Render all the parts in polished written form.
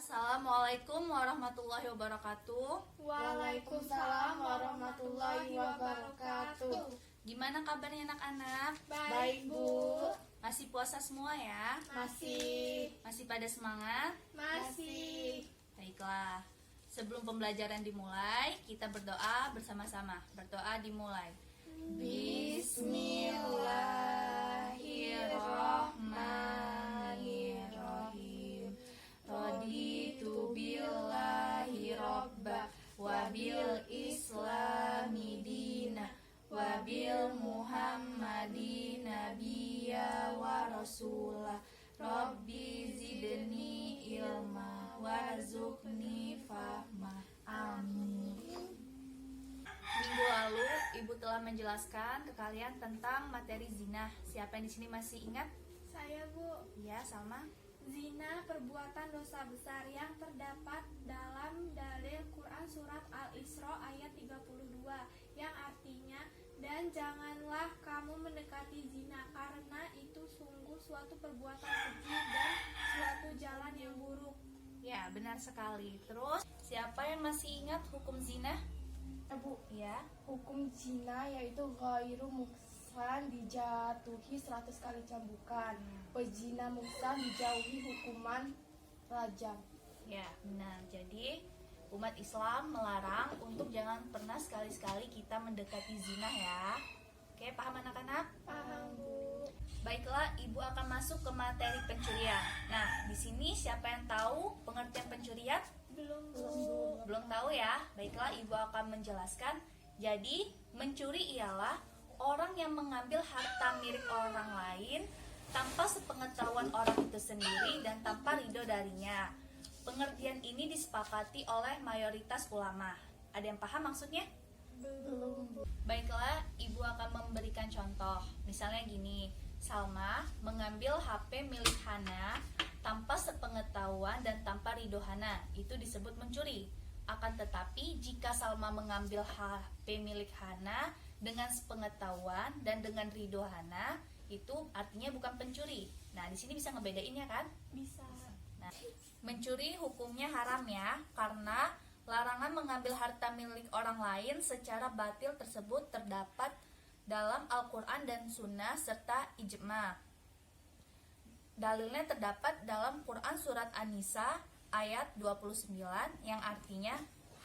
Assalamualaikum warahmatullahi wabarakatuh. Waalaikumsalam warahmatullahi wabarakatuh. Gimana kabarnya anak-anak? Baik, Bu. Masih puasa semua ya? Masih pada semangat? Masih. Baiklah. Sebelum pembelajaran dimulai, kita berdoa bersama-sama. Berdoa dimulai. Bismillahirrahmanirrahim. Raditu billahi robba wa bil islami dina wa bil muhammadi nabiyya wa rasulah. Rabbi zidni ilma warzuqni fahma. Amin. Minggu lalu Ibu telah menjelaskan ke kalian tentang materi zina. Siapa yang di sini masih ingat? Saya, Bu. Ya, Salma. Zina perbuatan dosa besar yang terdapat dalam dalil Quran surat Al-Isra ayat 32 yang artinya, dan janganlah kamu mendekati zina karena itu sungguh suatu perbuatan keji dan suatu jalan yang buruk. Ya, benar sekali. Terus, siapa yang masih ingat hukum zina? Bu, Ya. hukum zina yaitu ghairu muhsan dijatuhi 100 kali cambukan. Pezina muhsan dijauhi hukuman rajam. Ya, benar. Jadi, umat Islam melarang untuk jangan pernah sekali-sekali kita mendekati zina ya. Oke, paham anak-anak? Paham, Bu. Baiklah, Ibu akan masuk ke materi pencurian. Nah, di sini siapa yang tahu pengertian pencurian? Belum, Bu. Belum tahu ya? Baiklah, Ibu akan menjelaskan. Jadi, mencuri ialah orang yang mengambil harta milik orang lain tanpa sepengetahuan orang itu sendiri dan tanpa ridho darinya. Pengertian ini disepakati oleh mayoritas ulama. Ada yang paham maksudnya? Belum. Baiklah, Ibu akan memberikan contoh. Misalnya gini, Salma mengambil HP milik Hana tanpa sepengetahuan dan tanpa ridho Hana. Itu disebut mencuri. Akan tetapi, jika Salma mengambil HP milik Hana dengan sepengetahuan dan dengan ridho Hana, itu artinya bukan pencuri. Nah, di sini bisa ngebedainnya kan? Bisa. Nah, mencuri hukumnya haram ya, karena larangan mengambil harta milik orang lain secara batil tersebut terdapat dalam Al-Quran dan Sunnah serta ijma. Dalilnya terdapat dalam Quran surat An-Nisa ayat 29 yang artinya,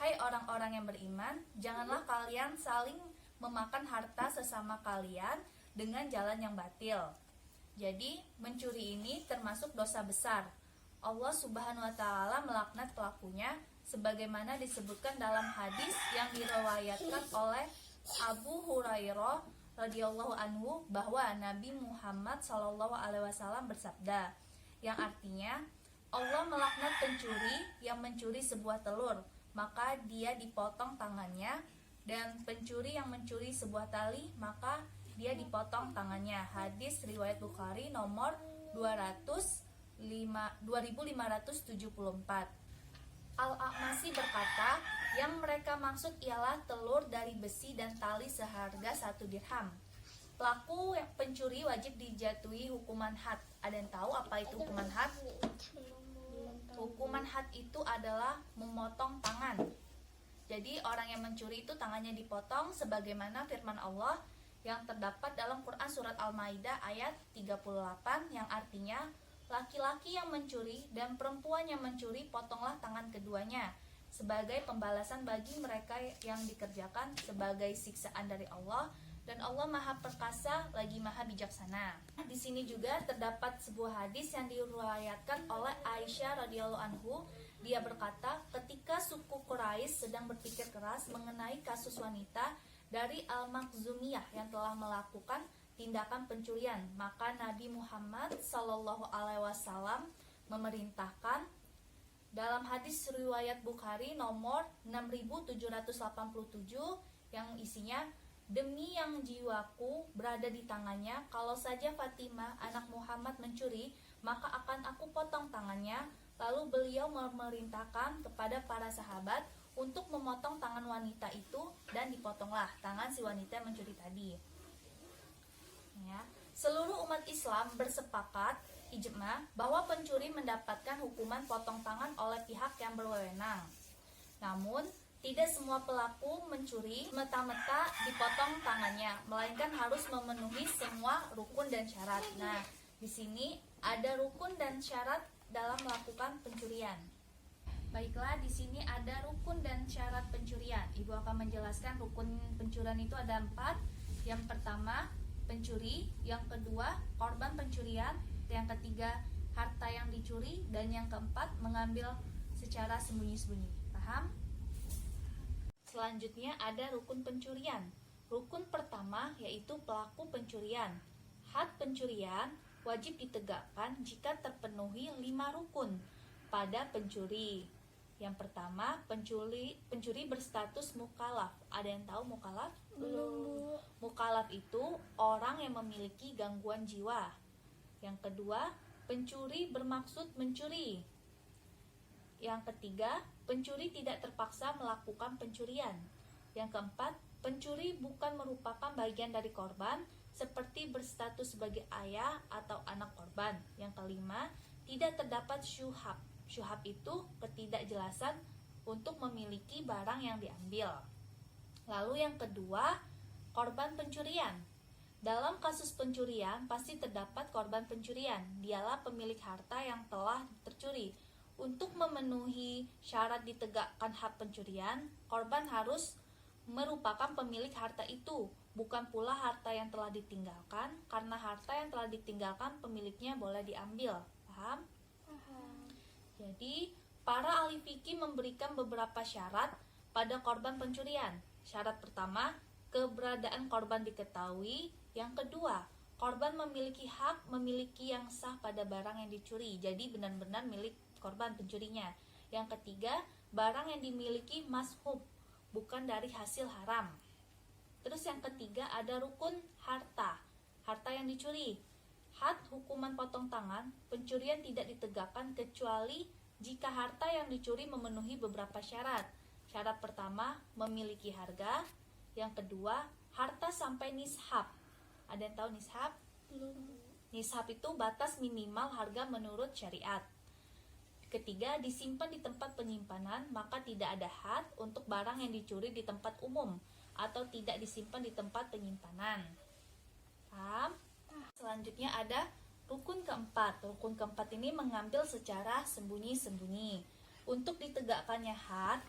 hai orang-orang yang beriman, janganlah kalian saling memakan harta sesama kalian dengan jalan yang batil. Jadi, mencuri ini termasuk dosa besar. Allah Subhanahu wa taala melaknat pelakunya sebagaimana disebutkan dalam hadis yang diriwayatkan oleh Abu Hurairah radhiyallahu anhu bahwa Nabi Muhammad sallallahu alaihi wasallam bersabda, yang artinya, Allah melaknat pencuri yang mencuri sebuah telur, maka dia dipotong tangannya, dan pencuri yang mencuri sebuah tali, maka dia dipotong tangannya. Hadis riwayat Bukhari nomor 2574. Al-A'masi berkata, yang mereka maksud ialah telur dari besi dan tali seharga 1 dirham. Pelaku pencuri wajib dijatuhi hukuman had. Ada yang tahu apa itu hukuman had? Hukuman had itu adalah memotong tangan. Jadi orang yang mencuri itu tangannya dipotong sebagaimana firman Allah yang terdapat dalam Quran surat Al-Maidah ayat 38 yang artinya, laki-laki yang mencuri dan perempuan yang mencuri potonglah tangan keduanya sebagai pembalasan bagi mereka yang dikerjakan sebagai siksaan dari Allah, dan Allah Maha Perkasa lagi Maha Bijaksana. Di sini juga terdapat sebuah hadis yang diriwayatkan oleh Aisyah radhiyallahu anhu. Dia berkata, ketika suku Quraisy sedang berpikir keras mengenai kasus wanita dari Al-Makhzumiyah yang telah melakukan tindakan pencurian, maka Nabi Muhammad sallallahu alaihi wasallam memerintahkan dalam hadis riwayat Bukhari nomor 6787 yang isinya, demi yang jiwaku berada di tangannya, kalau saja Fatimah anak Muhammad mencuri, maka akan aku potong tangannya. Lalu beliau memerintahkan kepada para sahabat untuk memotong tangan wanita itu, dan dipotonglah tangan si wanita yang mencuri tadi. Ya. Seluruh umat Islam bersepakat ijma bahwa pencuri mendapatkan hukuman potong tangan oleh pihak yang berwenang. Namun, tidak semua pelaku mencuri meta-meta dipotong tangannya, melainkan harus memenuhi semua rukun dan syarat. Nah, di sini ada rukun dan syarat dalam melakukan pencurian. Baiklah, di sini ada rukun dan syarat pencurian. Ibu akan menjelaskan rukun pencurian itu ada 4. Yang pertama, pencuri. Yang kedua, korban pencurian. Yang ketiga, harta yang dicuri. Dan yang keempat, mengambil secara sembunyi-sembunyi. Paham? Selanjutnya ada rukun pencurian. Rukun pertama yaitu pelaku pencurian. Had pencurian wajib ditegakkan jika terpenuhi 5 rukun pada pencuri. Yang pertama, pencuri berstatus mukalaf. Ada yang tahu mukalaf? Belum. Mukalaf itu orang yang memiliki gangguan jiwa. Yang kedua, pencuri bermaksud mencuri. Yang ketiga, pencuri tidak terpaksa melakukan pencurian. Yang keempat, pencuri bukan merupakan bagian dari korban, seperti berstatus sebagai ayah atau anak korban. Yang kelima, tidak terdapat syuhab. Syuhab itu ketidakjelasan untuk memiliki barang yang diambil. Lalu yang kedua, korban pencurian. Dalam kasus pencurian, pasti terdapat korban pencurian. Dialah pemilik harta yang telah tercuri. Untuk memenuhi syarat ditegakkan hak pencurian, korban harus merupakan pemilik harta itu, bukan pula harta yang telah ditinggalkan, karena harta yang telah ditinggalkan pemiliknya boleh diambil. Paham? Jadi, para ahli fikih memberikan beberapa syarat pada korban pencurian. Syarat pertama, keberadaan korban diketahui. Yang kedua, korban memiliki hak memiliki yang sah pada barang yang dicuri, jadi benar-benar milik korban pencurinya. Yang ketiga, barang yang dimiliki mashub, bukan dari hasil haram. Terus yang ketiga ada rukun harta, harta yang dicuri. Had hukuman potong tangan, pencurian tidak ditegakkan kecuali jika harta yang dicuri memenuhi beberapa syarat. Syarat pertama, memiliki harga. Yang kedua, harta sampai nishab. Ada yang tahu nishab? Belum. Nishab itu batas minimal harga menurut syariat. Ketiga, disimpan di tempat penyimpanan, maka tidak ada had untuk barang yang dicuri di tempat umum atau tidak disimpan di tempat penyimpanan. Paham? Selanjutnya ada rukun keempat. Rukun keempat ini mengambil secara sembunyi-sembunyi. Untuk ditegakkannya had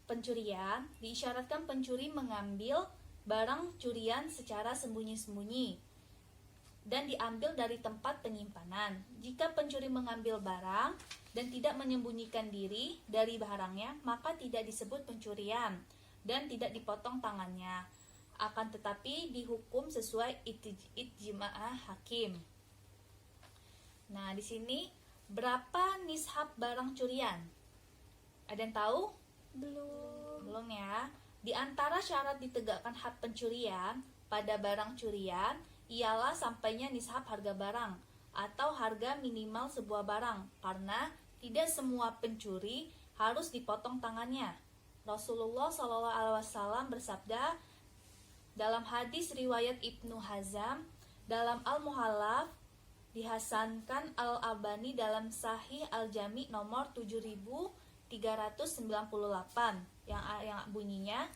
pencurian, diisyaratkan pencuri mengambil barang curian secara sembunyi-sembunyi dan diambil dari tempat penyimpanan. Jika pencuri mengambil barang dan tidak menyembunyikan diri dari barangnya, maka tidak disebut pencurian dan tidak dipotong tangannya. Akan tetapi dihukum sesuai ijma'ah hakim. Nah, di sini berapa nishab barang curian? Ada yang tahu? Belum ya. Di antara syarat ditegakkan had pencurian pada barang curian ialah sampainya nishab harga barang atau harga minimal sebuah barang, karena tidak semua pencuri harus dipotong tangannya. Rasulullah SAW bersabda dalam hadis riwayat Ibnu Hazam dalam Al-Muhallaf, dihasankan Al-Albani dalam Sahih Al-Jami nomor 7398 yang bunyinya,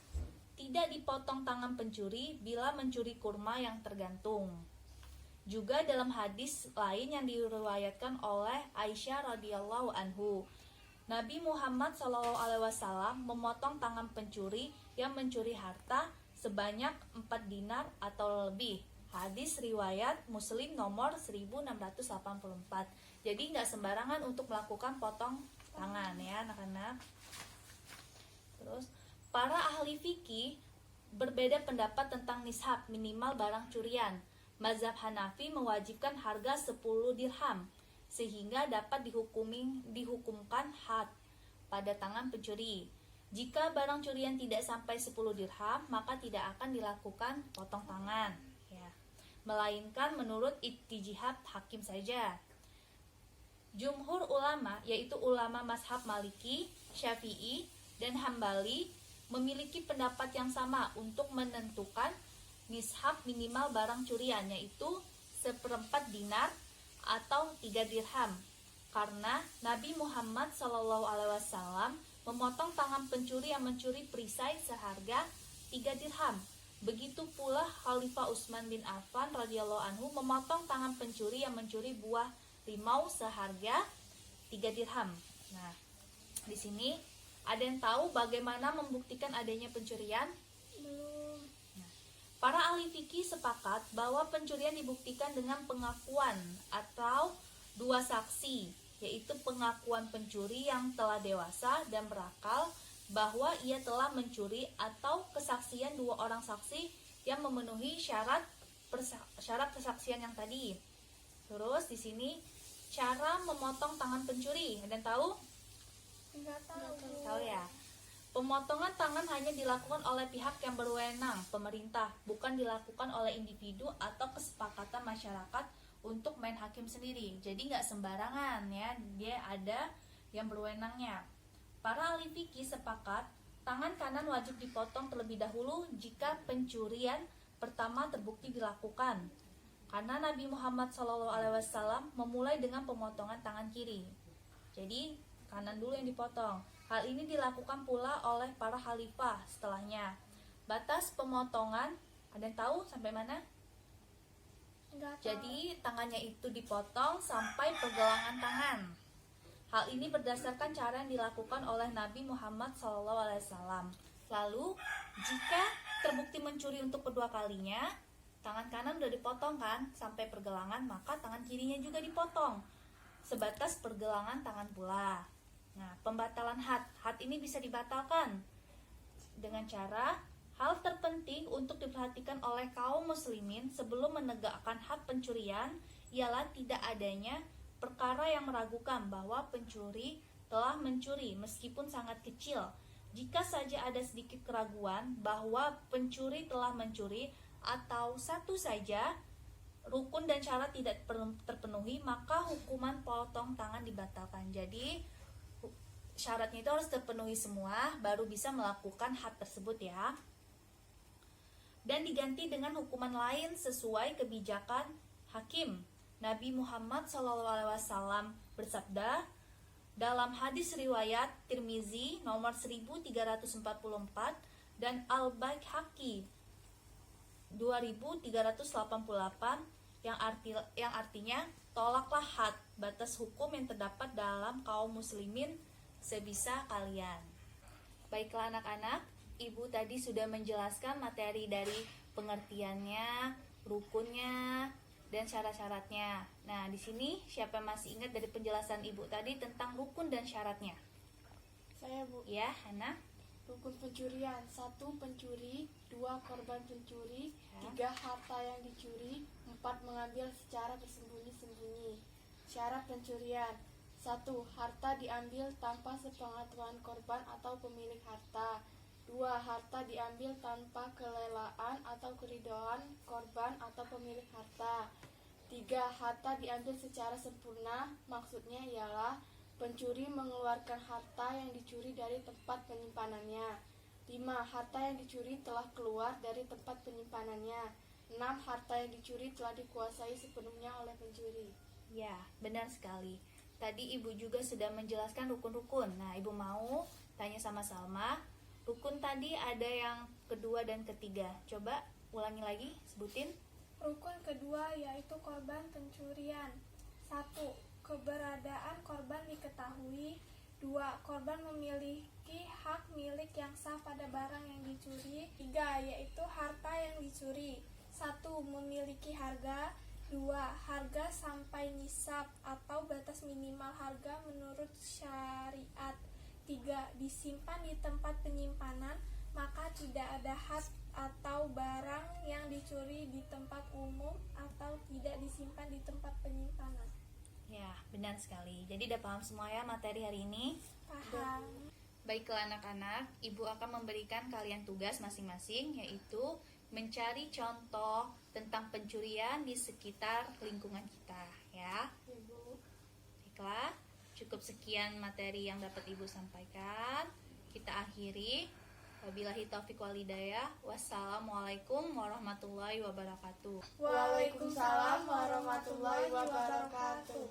tidak dipotong tangan pencuri bila mencuri kurma yang tergantung. Juga dalam hadis lain yang diriwayatkan oleh Aisyah radhiyallahu anhu, Nabi Muhammad SAW memotong tangan pencuri yang mencuri harta sebanyak 4 dinar atau lebih. Hadis riwayat Muslim nomor 1684. Jadi nggak sembarangan untuk melakukan potong tangan ya anak-anak. Terus para ahli fikih berbeda pendapat tentang nishab minimal barang curian. Mazhab Hanafi mewajibkan harga 10 dirham sehingga dapat dihukumkan had pada tangan pencuri. Jika barang curian tidak sampai 10 dirham, maka tidak akan dilakukan potong tangan ya. Melainkan menurut ijtihad hakim saja. Jumhur ulama, yaitu ulama mazhab Maliki, Syafi'i, dan Hambali memiliki pendapat yang sama untuk menentukan nishab minimal barang curian, yaitu 1/4 dinar atau 3 dirham. Karena Nabi Muhammad SAW memotong tangan pencuri yang mencuri perisai seharga 3 dirham. Begitu pula Khalifah Utsman bin Affan radhiyallahu anhu memotong tangan pencuri yang mencuri buah limau seharga 3 dirham. Nah, di sini ada yang tahu bagaimana membuktikan adanya pencurian? Belum. Para ahli fikih sepakat bahwa pencurian dibuktikan dengan pengakuan atau 2 saksi, yaitu pengakuan pencuri yang telah dewasa dan berakal bahwa ia telah mencuri, atau kesaksian 2 orang saksi yang memenuhi syarat kesaksian yang tadi. Terus di sini cara memotong tangan pencuri, ada yang tahu? Enggak tahu. Tahu ya? Pemotongan tangan hanya dilakukan oleh pihak yang berwenang, pemerintah, bukan dilakukan oleh individu atau kesepakatan masyarakat untuk main hakim sendiri. Jadi nggak sembarangan ya, dia ada yang berwenangnya. Para ahli fikih sepakat tangan kanan wajib dipotong terlebih dahulu jika pencurian pertama terbukti dilakukan. Karena Nabi Muhammad SAW memulai dengan pemotongan tangan kiri. Jadi kanan dulu yang dipotong. Hal ini dilakukan pula oleh para khalifah setelahnya. Batas pemotongan, ada yang tahu sampai mana? Enggak tahu. Jadi tangannya itu dipotong sampai pergelangan tangan. Hal ini berdasarkan cara yang dilakukan oleh Nabi Muhammad SAW. Lalu, jika terbukti mencuri untuk kedua kalinya, tangan kanan udah dipotong kan sampai pergelangan, maka tangan kirinya juga dipotong sebatas pergelangan tangan pula. Nah, pembatalan had ini bisa dibatalkan dengan cara hal terpenting untuk diperhatikan oleh kaum muslimin sebelum menegakkan had pencurian ialah tidak adanya perkara yang meragukan bahwa pencuri telah mencuri meskipun sangat kecil. Jika saja ada sedikit keraguan bahwa pencuri telah mencuri atau satu saja rukun dan syarat tidak terpenuhi, maka hukuman potong tangan dibatalkan. Jadi syaratnya itu harus terpenuhi semua baru bisa melakukan had tersebut ya. Dan diganti dengan hukuman lain sesuai kebijakan hakim. Nabi Muhammad SAW bersabda dalam hadis riwayat Tirmizi nomor 1344 dan Al-Baihaqi 2388 yang artinya tolaklah had, batas hukum yang terdapat dalam kaum muslimin sebisa kalian. Baiklah anak-anak, ibu tadi sudah menjelaskan materi dari pengertiannya, rukunnya, dan syarat-syaratnya. Nah, di sini siapa masih ingat dari penjelasan ibu tadi tentang rukun dan syaratnya? Saya, Bu. Ya, Hana. Rukun pencurian: 1. Pencuri, 2. Korban pencuri, Ya. 3. Harta yang dicuri, 4. Mengambil secara bersembunyi-sembunyi. Syarat pencurian: 1. Harta diambil tanpa sepengetahuan korban atau pemilik harta. 2. Harta diambil tanpa kelelaan atau keridhaan korban atau pemilik harta. 3. Harta diambil secara sempurna, maksudnya ialah pencuri mengeluarkan harta yang dicuri dari tempat penyimpanannya. 5. Harta yang dicuri telah keluar dari tempat penyimpanannya. 6. Harta yang dicuri telah dikuasai sepenuhnya oleh pencuri. Ya, benar sekali. Tadi ibu juga sudah menjelaskan rukun-rukun. Nah, ibu mau tanya sama Salma. Rukun tadi ada yang kedua dan ketiga. Coba ulangi lagi, sebutin. Rukun kedua yaitu korban pencurian. 1. Keberadaan korban diketahui. 2. Korban memiliki hak milik yang sah pada barang yang dicuri. 3. Yaitu harta yang dicuri. 1. Memiliki harga. 2. Harga sampai nisab atau batas minimal harga menurut syariat. 3. Disimpan di tempat penyimpanan, maka tidak ada had atau barang yang dicuri di tempat umum atau tidak disimpan di tempat penyimpanan. Ya, benar sekali. Jadi udah paham semua ya materi hari ini? Paham. Baiklah anak-anak, ibu akan memberikan kalian tugas masing-masing, yaitu mencari contoh tentang pencurian di sekitar lingkungan kita, ya. Ibu. Baiklah, cukup sekian materi yang dapat ibu sampaikan. Kita akhiri. Wabillahi taufiq wal hidayah. Wassalamualaikum warahmatullahi wabarakatuh. Waalaikumsalam warahmatullahi wabarakatuh.